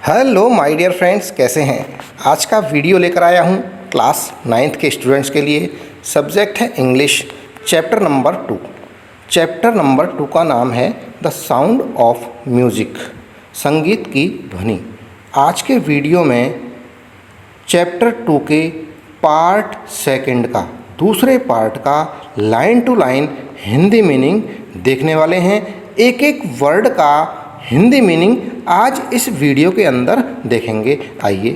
Hello my dear friends, कैसे हैं। आज का वीडियो लेकर आया हूं क्लास 9th के स्टूडेंट्स के लिए। सब्जेक्ट है English, chapter number 2। Chapter number 2 का नाम है द साउंड ऑफ म्यूज़िक, संगीत की ध्वनि। आज के वीडियो में चैप्टर 2 के पार्ट 2 का दूसरे पार्ट का line to line Hindi meaning देखने वाले हैं। एक एक वर्ड का हिंदी मीनिंग आज इस वीडियो के अंदर देखेंगे। आइए,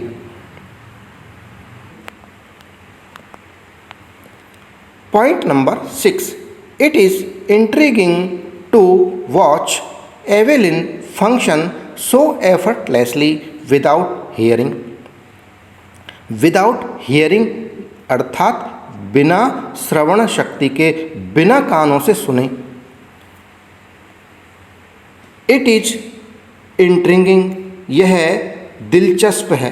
point number 6, it is intriguing to watch Evelyn function so effortlessly without hearing. Without hearing अर्थात बिना श्रवण शक्ति के, बिना कानों से सुने। इट इज इंट्रिगिंग, यह दिलचस्प है।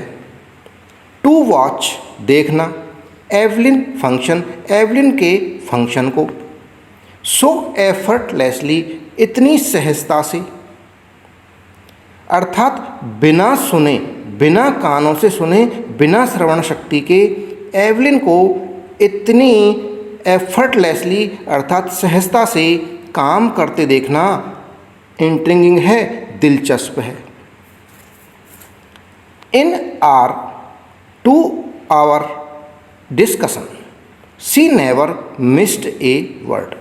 टू वॉच, देखना। एवलिन फंक्शन, एवलिन के फंक्शन को। सो एफर्टलेसली, इतनी सहजता से, अर्थात बिना सुने, बिना कानों से सुने, बिना श्रवण शक्ति के एवलिन को इतनी एफर्टलेसली अर्थात सहजता से काम करते देखना इंट्रिगिंग है, दिलचस्प है। In our 2 hour discussion she never missed a word.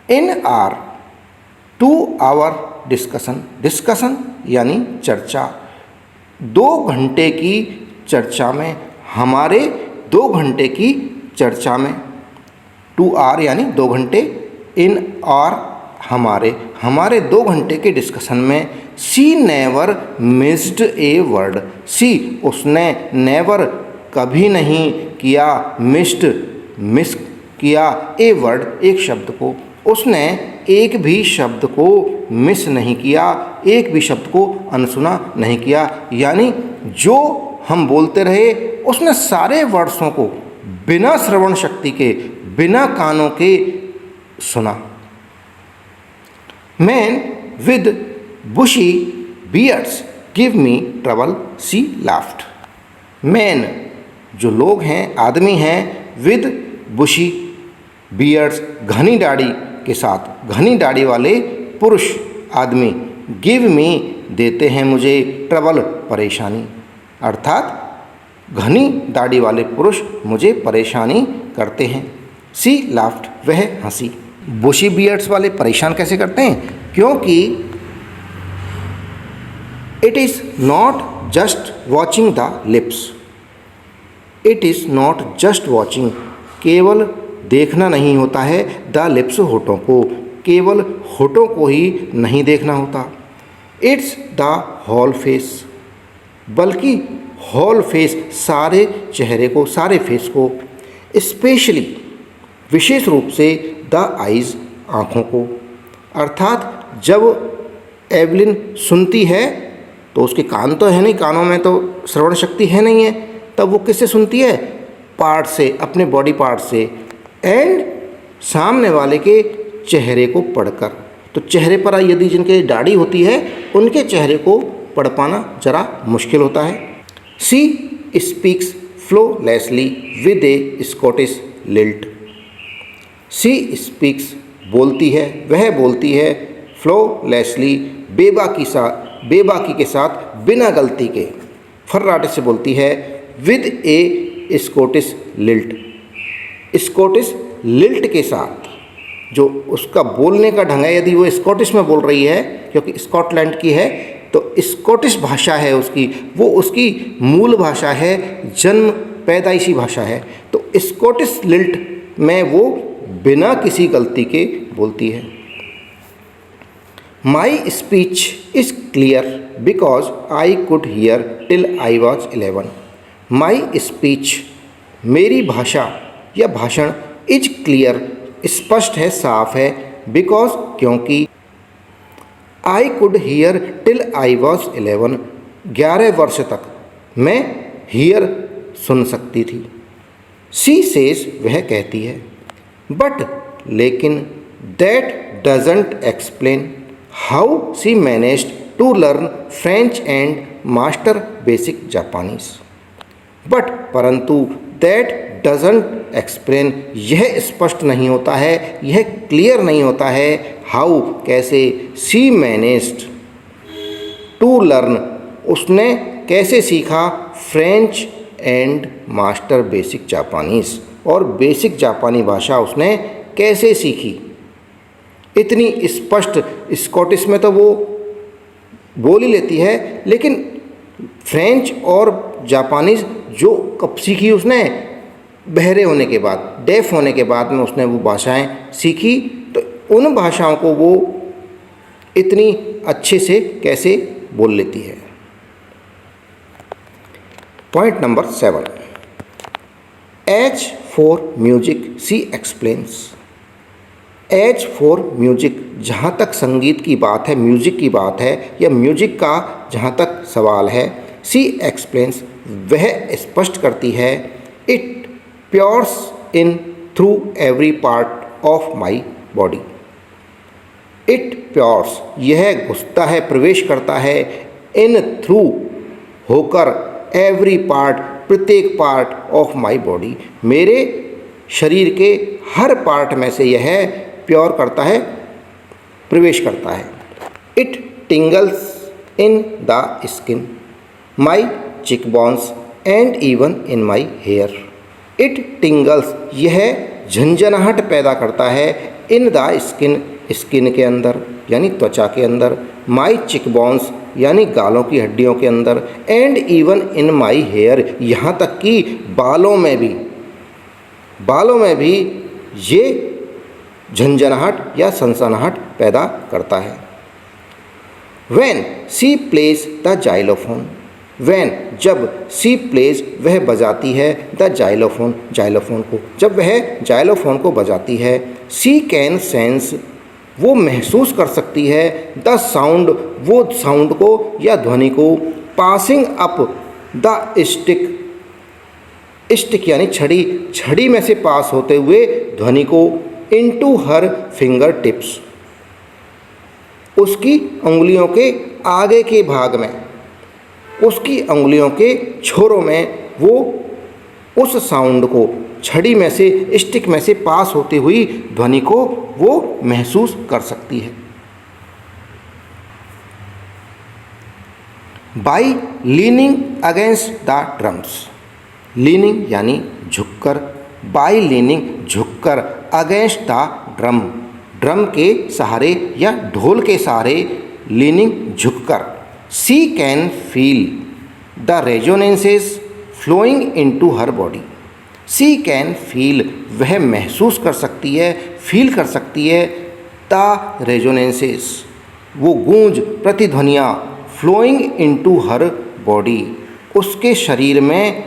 In our 2 hour discussion, discussion यानी चर्चा। 2 घंटे की चर्चा में, हमारे 2 घंटे की चर्चा में। 2 आवर यानी 2 घंटे, इन आर हमारे 2 घंटे के डिस्कशन में। सी नेवर मिस्ड ए वर्ड, सी उसने, नेवर कभी नहीं किया, मिस्ड मिस किया, ए वर्ड एक शब्द को, उसने एक भी शब्द को मिस नहीं किया, एक भी शब्द को अनसुना नहीं किया। यानी जो हम बोलते रहे उसने सारे वर्ड्सों को बिना श्रवण शक्ति के, बिना कानों के सुना। Men with bushy beards give me trouble, she laughed. Men, जो लोग हैं, आदमी हैं, with bushy beards, घनी दाढ़ी के साथ, घनी दाढ़ी वाले पुरुष आदमी, give me, देते हैं मुझे, trouble, परेशानी, अर्थात घनी दाढ़ी वाले पुरुष मुझे परेशानी करते हैं। She laughed, वह हंसी। बुशी बियर्ड्स वाले परेशान कैसे करते हैं? क्योंकि it is not just watching the lips, it is not just watching, केवल देखना नहीं होता है, द लिप्स, होठों को, केवल होठों को ही नहीं देखना होता। इट्स द होल फेस, बल्कि होल फेस, सारे चेहरे को, सारे फेस को। स्पेशली, विशेष रूप से, द आइज़, आँखों को, अर्थात जब एवलिन सुनती है तो उसके कान तो है नहीं, कानों में तो श्रवण शक्ति है नहीं है, तब वो किससे सुनती है? पार्ट से, अपने बॉडी पार्ट से, एंड सामने वाले के चेहरे को पढ़कर। तो चेहरे पर यदि जिनके दाढ़ी होती है उनके चेहरे को पढ़ पाना ज़रा मुश्किल होता है। She speaks flawlessly with a Scottish lilt. She speaks, बोलती है, वह बोलती है, फ्लोलेसली, बेबाकी के साथ, बिना गलती के, फर्राटे से बोलती है, with a Scottish lilt, Scottish lilt के साथ। जो उसका बोलने का ढंग है, यदि वो स्कॉटिश में बोल रही है, क्योंकि स्कॉटलैंड की है, तो स्कॉटिश भाषा है उसकी, वो उसकी मूल भाषा है, जन्म पैदाइशी भाषा है, तो स्कॉटिश लिल्ट में वो बिना किसी गलती के बोलती है। My speech is clear because I could hear till I was 11। My speech, मेरी भाषा या भाषण, इज क्लियर, स्पष्ट है, साफ है, बिकॉज, क्योंकि, I could hear till I was 11, 11 वर्ष तक मैं हियर, सुन सकती थी। सी सेज, वह कहती है, बट, लेकिन, that doesn't explain how she managed to learn French and master basic Japanese. But परंतु दैट डजंट एक्सप्लेन, यह स्पष्ट नहीं होता है, यह क्लियर नहीं होता है, हाउ कैसे, शी मैनेज्ड टू लर्न, उसने कैसे सीखा, French and master basic Japanese, और बेसिक जापानी भाषा उसने कैसे सीखी। इतनी स्पष्ट स्कॉटिश में तो वो बोल ही लेती है, लेकिन फ्रेंच और जापानीज जो कब सीखी उसने, बहरे होने के बाद, डेफ होने के बाद में उसने वो भाषाएं सीखी, तो उन भाषाओं को वो इतनी अच्छे से कैसे बोल लेती है। Point number 7, H for music she explains. H for music, जहाँ तक संगीत की बात है, म्यूजिक की बात है, या म्यूजिक का जहाँ तक सवाल है, शी एक्सप्लेन्स, वह स्पष्ट करती है, it pours in through every part of my body. It pours, यह घुसता है, प्रवेश करता है, इन थ्रू होकर, एवरी पार्ट, प्रत्येक पार्ट ऑफ माई बॉडी, मेरे शरीर के हर पार्ट में से यह प्योर करता है, प्रवेश करता है। It tingles in the skin, my cheekbones and even in my hair. It tingles, यह झंझनाहट पैदा करता है, इन द स्किन, स्किन के अंदर यानी त्वचा के अंदर, माई चिकबोन्स यानी गालों की हड्डियों के अंदर, and even in my hair, यहाँ तक कि बालों में भी ये झंझनाहट या सनसनाहट पैदा करता है। When she plays the xylophone, when, जब, शी प्लेज, वह बजाती है, द जाइलोफोन, जाइलोफोन को, जब वह जाइलोफोन को बजाती है, शी कैन सेंस, वो महसूस कर सकती है, द साउंड, वो साउंड को या ध्वनि को, passing up the stick, stick यानी छड़ी, छड़ी में से पास होते हुए ध्वनि को, इनटू हर फिंगर टिप्स, उसकी उंगलियों के आगे के भाग में, उसकी उंगलियों के छोरों में वो उस साउंड को, छड़ी में से, स्टिक में से पास होती हुई ध्वनि को वो महसूस कर सकती है। By leaning against the drums, leaning यानी झुककर, बाई लीनिंग, झुककर, अगेंस्ट द ड्रम, ड्रम के सहारे या ढोल के सहारे, लीनिंग, झुककर, she can feel the resonances flowing into her body, she can feel, वह महसूस कर सकती है, फील कर सकती है, द रेजोनेंसेस, वो गूंज, प्रतिध्वनियाँ, फ्लोइंग इनटू हर बॉडी, उसके शरीर में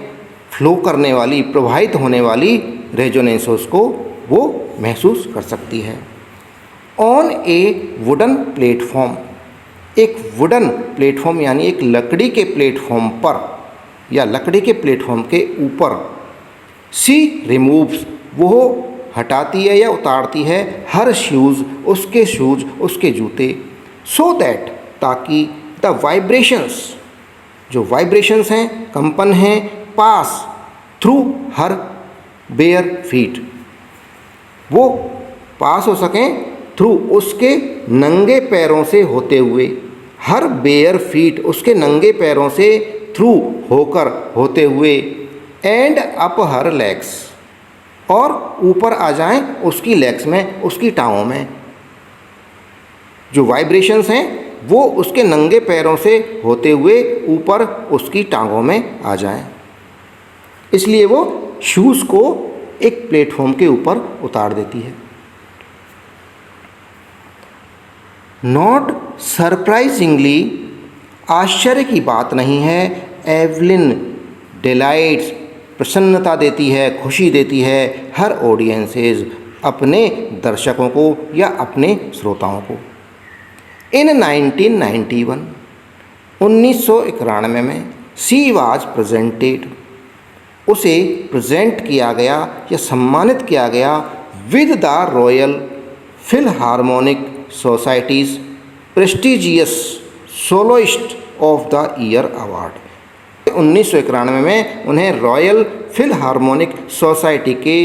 फ्लो करने वाली, प्रवाहित होने वाली रेजोनेंसेस को वो महसूस कर सकती है। ऑन ए वुडन प्लेटफॉर्म, एक वुडन प्लेटफॉर्म यानी एक लकड़ी के प्लेटफॉर्म पर या लकड़ी के प्लेटफॉर्म के ऊपर, शी रिमूव्स, वो हटाती है या उतारती है, हर शूज़, उसके शूज़, उसके जूते, सो दैट, ताकि, द वाइब्रेशंस, जो वाइब्रेशंस हैं, कंपन हैं, पास थ्रू हर बेयर फीट, वो पास हो सकें थ्रू, उसके नंगे पैरों से होते हुए, हर बेयर फीट, उसके नंगे पैरों से थ्रू होकर, होते हुए, एंड अप हर लेग्स, और ऊपर आ जाएं उसकी लेग्स में, उसकी टांगों में। जो वाइब्रेशंस हैं वो उसके नंगे पैरों से होते हुए ऊपर उसकी टांगों में आ जाएं, इसलिए वो शूज़ को एक प्लेटफॉर्म के ऊपर उतार देती है। नॉट सरप्राइजिंगली, आश्चर्य की बात नहीं है, एवलिन डिलाइट्स, प्रसन्नता देती है, खुशी देती है, हर ऑडियंसेस, अपने दर्शकों को या अपने श्रोताओं को। इन 1991, 1991 में, शी वाज प्रेजेंटेड, उसे प्रेजेंट किया गया या सम्मानित किया गया, with the royal Philharmonic societies prestigious soloist of the year award. 1991 में उन्हें रॉयल फिलहार्मोनिक सोसाइटी के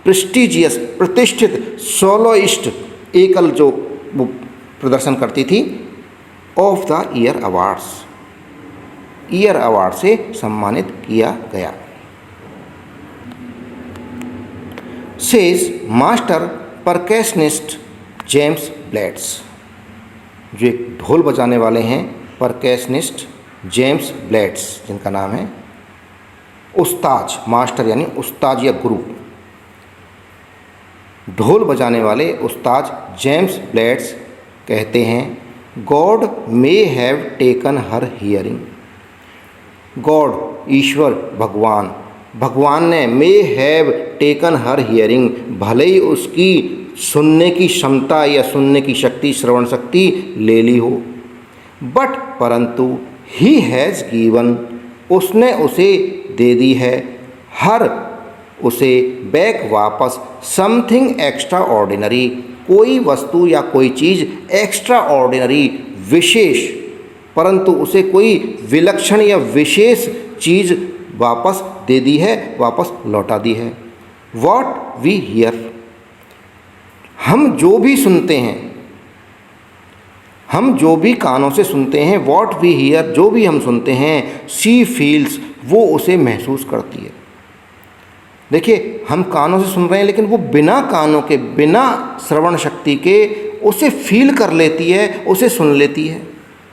प्रेस्टिजियस प्रतिष्ठित सोलोइस्ट एकल जो वो प्रदर्शन करती थी ऑफ द ईयर अवार्ड से सम्मानित किया गया। सेज मास्टर परकैशनिस्ट जेम्स ब्लेड्स, जो एक ढोल बजाने वाले हैं परकैशनिस्ट जेम्स ब्लेड्स, जिनका नाम है उस्ताज, मास्टर यानी उस्ताज या गुरु, ढोल बजाने वाले उस्ताज जेम्स ब्लेड्स कहते हैं God may have taken her hearing. God ईश्वर भगवान ने may have taken her hearing, भले ही उसकी सुनने की क्षमता या सुनने की शक्ति, श्रवण शक्ति ले ली हो, बट परंतु ही हैज़ गिवन, उसने उसे दे दी है, हर उसे बैक वापस, समथिंग एक्स्ट्रा ऑर्डिनरी, कोई वस्तु या कोई चीज़ एक्स्ट्रा ऑर्डिनरी विशेष, परंतु उसे कोई विलक्षण या विशेष चीज़ वापस दे दी है, वापस लौटा दी है। वॉट वी हियर, हम जो भी सुनते हैं, हम जो भी कानों से सुनते हैं, वॉट वी हियर, जो भी हम सुनते हैं, शी फील्स, वो उसे महसूस करती है। देखिए, हम कानों से सुन रहे हैं लेकिन वो बिना कानों के, बिना श्रवण शक्ति के उसे फील कर लेती है, उसे सुन लेती है,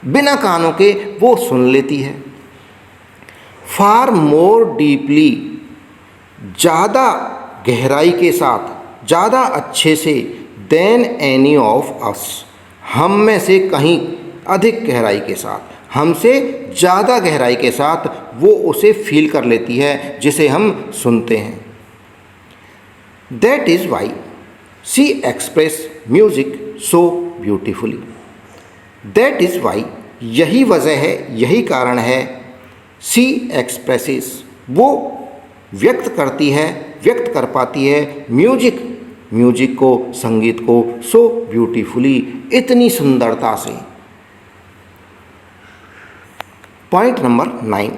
बिना कानों के वो सुन लेती है। फार मोर डीपली, ज़्यादा गहराई के साथ, ज़्यादा अच्छे से, देन एनी ऑफ अस, हम में से कहीं अधिक गहराई के साथ, हमसे ज़्यादा गहराई के साथ वो उसे फील कर लेती है जिसे हम सुनते हैं। That is why she express music so beautifully. That is why, यही वजह है, यही कारण है, शी एक्सप्रेसेस, वो व्यक्त करती है, व्यक्त कर पाती है म्यूजिक को, संगीत को, सो ब्यूटीफुली, इतनी सुंदरता से। Point number 9,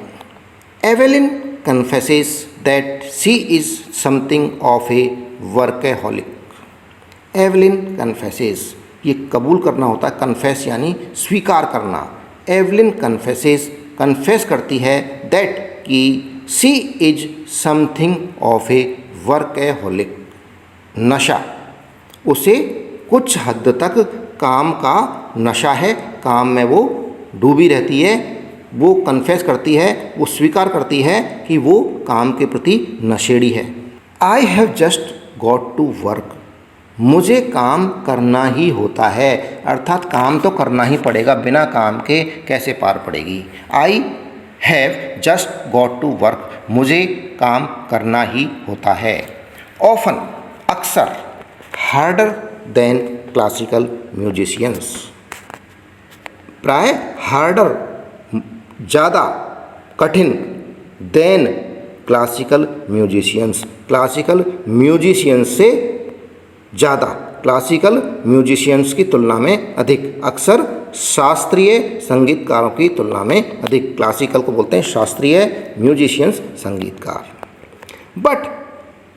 Evelyn confesses that she is something of A workaholic. Evelyn confesses, ये कबूल करना होता है, कन्फेस यानी स्वीकार करना। एवेलिन कन्फेसेस, कन्फेस करती है, दैट कि she is something of A workaholic, नशा, उसे कुछ हद तक काम का नशा है, काम में वो डूबी रहती है। वो कन्फेस करती है, वो स्वीकार करती है कि वो काम के प्रति नशेड़ी है। I have just got to work, मुझे काम करना ही होता है, अर्थात काम तो करना ही पड़ेगा, बिना काम के कैसे पार पड़ेगी। I have just got to work, मुझे काम करना ही होता है। ऑफन, अक्सर, हार्डर देन क्लासिकल म्यूजिशियंस, प्राय हार्डर, ज़्यादा कठिन, than classical musicians, classical musicians से ज़्यादा, क्लासिकल म्यूजिशियंस की तुलना में अधिक, अक्सर शास्त्रीय संगीतकारों की तुलना में अधिक। क्लासिकल को बोलते हैं शास्त्रीय, म्यूजिशियंस संगीतकार। बट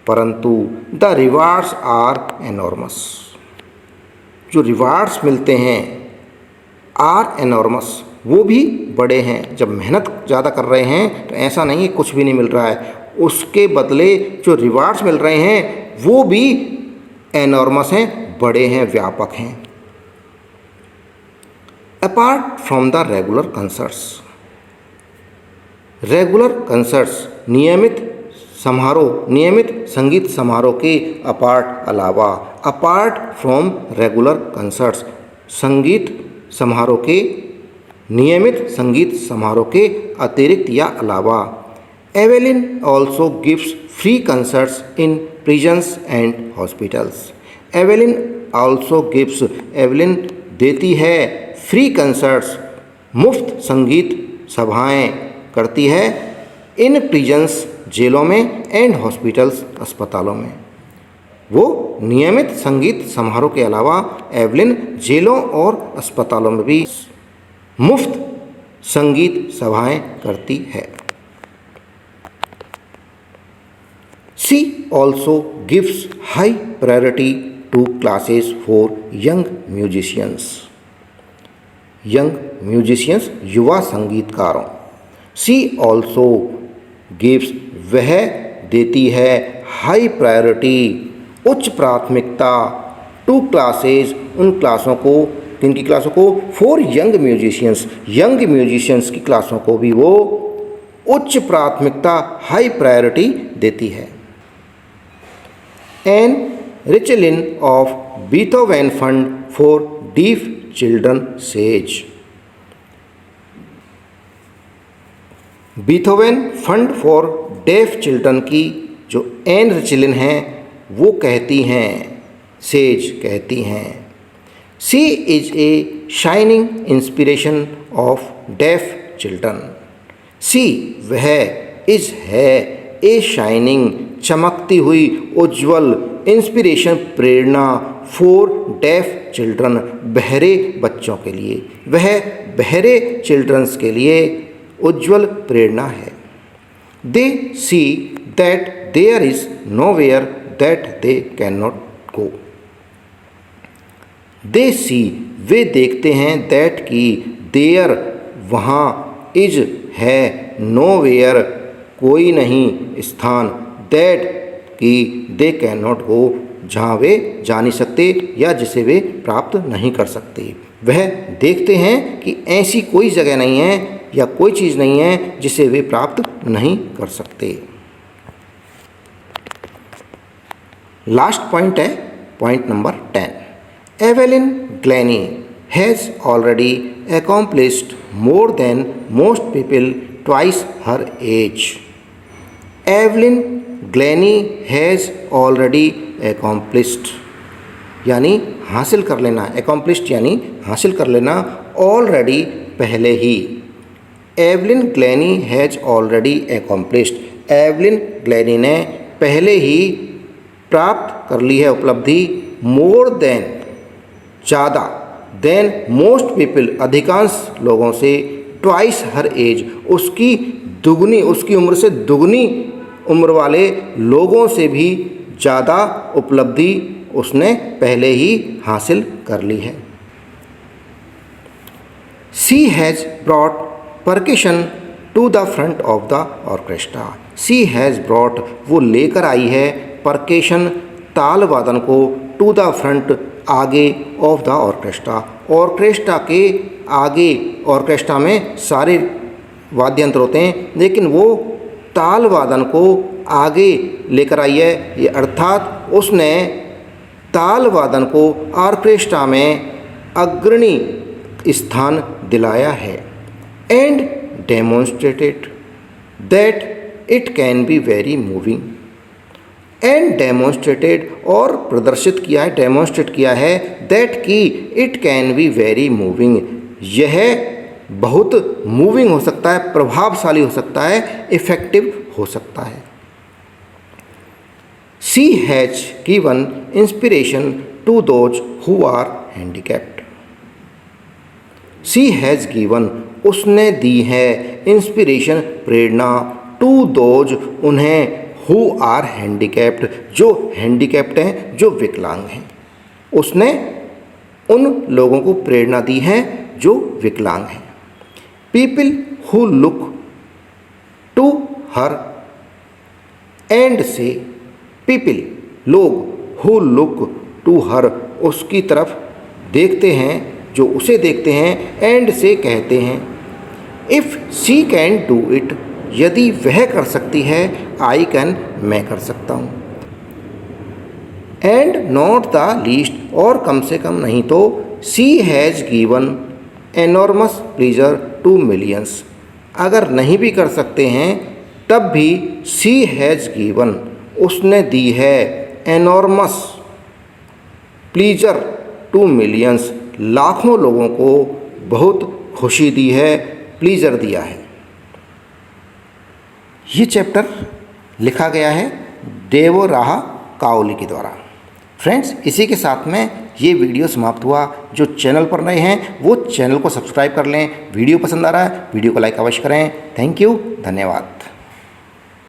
परंतु द रिवार्ड्स आर एनॉर्मस, जो रिवार्ड्स मिलते हैं आर एनॉर्मस, वो भी बड़े हैं। जब मेहनत ज़्यादा कर रहे हैं तो ऐसा नहीं है कुछ भी नहीं मिल रहा है, उसके बदले जो रिवार्ड्स मिल रहे हैं वो भी एनॉर्मस हैं, बड़े हैं, व्यापक हैं। Apart from the regular concerts, regular concerts, नियमित समारोह, नियमित संगीत समारोह के अपार्ट, अलावा, अपार्ट फ्रॉम रेगुलर कंसर्ट्स, संगीत समारोह के, नियमित संगीत समारोह के अतिरिक्त या अलावा। Evelyn also gives free concerts in prisons and hospitals. Evelyn also gives, Evelyn देती है, फ्री कंसर्ट्स, मुफ्त संगीत सभाएं करती है, इन प्रिजन्स, जेलों में, एंड हॉस्पिटल्स, अस्पतालों में। वो नियमित संगीत समारोह के अलावा एवेलिन जेलों और अस्पतालों में भी मुफ्त संगीत सभाएं करती है। She also gives high priority to classes for young musicians. Young musicians युवा संगीतकारों। सी ऑल्सो गिव्स वह देती है हाई प्रायोरिटी उच्च प्राथमिकता टू क्लासेस उन क्लासों को, किनकी क्लासों को, फॉर यंग म्यूजिशियंस की क्लासों को भी वो उच्च प्राथमिकता हाई प्रायोरिटी देती है। Ann Richlin of Beethoven fund for deaf children says. Beethoven fund for deaf children की जो एन रिचलिन हैं वो कहती हैं, सेज कहती हैं, she is a shining inspiration of deaf children. She वह, इज है, ए शाइनिंग चमकती हुई, उज्ज्वल, इंस्पिरेशन प्रेरणा, फॉर डेफ चिल्ड्रन बहरे बच्चों के लिए, वह बहरे चिल्ड्रंस के लिए उज्ज्वल प्रेरणा है। They see that there is nowhere that they can not go. They see वे देखते हैं, दैट की, देयर वहाँ, इज है, नोवेयर कोई नहीं स्थान, दैट की, दे कैन नॉट गो जहाँ वे जा नहीं सकते या जिसे वे प्राप्त नहीं कर सकते। वह देखते हैं कि ऐसी कोई जगह नहीं है या कोई चीज़ नहीं है जिसे वे प्राप्त नहीं कर सकते। लास्ट पॉइंट है point number 10। Evelyn Glennie has already accomplished more than most people twice her age. Evelyn Glennie has already accomplished यानी हासिल कर लेना, accomplished यानी हासिल कर लेना, already पहले ही। Evelyn Glennie has already accomplished, Evelyn Glennie ने पहले ही प्राप्त कर ली है उपलब्धि, मोर देन ज़्यादा, देन मोस्ट पीपल अधिकांश लोगों से, ट्वाइस हर एज उसकी दुगनी, उसकी उम्र से दुगनी उम्र वाले लोगों से भी ज़्यादा उपलब्धि उसने पहले ही हासिल कर ली है। She has brought percussion to the front of the orchestra. She has brought वो लेकर आई है, परकेशन ताल वादन को, टू द फ्रंट आगे, ऑफ द ऑर्केस्ट्रा ऑर्केस्ट्रा के आगे। ऑर्केस्ट्रा में सारे वाद्य यंत्र होते हैं लेकिन वो ताल वादन को आगे लेकर आई है, ये अर्थात उसने ताल वादन को ऑर्केस्ट्रा में अग्रणी स्थान दिलाया है। And demonstrated that it can be very moving. And demonstrated और प्रदर्शित किया है, डेमोन्स्ट्रेट किया है, दैट की, it can be very moving, यह बहुत मूविंग हो सकता है, प्रभावशाली हो सकता है, इफेक्टिव हो सकता है। She has given inspiration to those who are handicapped. She has given उसने दी है, इंस्पिरेशन प्रेरणा, टू दोज उन्हें, हु आर हैंडीकैप्ड जो हैंडीकैप्ड हैं, जो विकलांग हैं, उसने उन लोगों को प्रेरणा दी है जो विकलांग हैं। People who look to her and say, people लोग, हु लुक टू हर उसकी तरफ देखते हैं, जो उसे देखते हैं, एंड से कहते हैं, if she can do it यदि वह कर सकती है, आई कैन मैं कर सकता हूँ। एंड नॉट द लीस्ट और कम से कम नहीं तो, she has given enormous pleasure to millions अगर नहीं भी कर सकते हैं तब भी सी हैज़ गिवन उसने दी है, एनॉर्मस प्लीजर टू मिलियंस लाखों लोगों को बहुत खुशी दी है, प्लीजर दिया है। ये चैप्टर लिखा गया है देवराहा काओली के द्वारा। फ्रेंड्स, इसी के साथ में ये वीडियो समाप्त हुआ। जो चैनल पर नए हैं वो चैनल को सब्सक्राइब कर लें। वीडियो पसंद आ रहा है वीडियो को लाइक अवश्य करें। थैंक यू, धन्यवाद।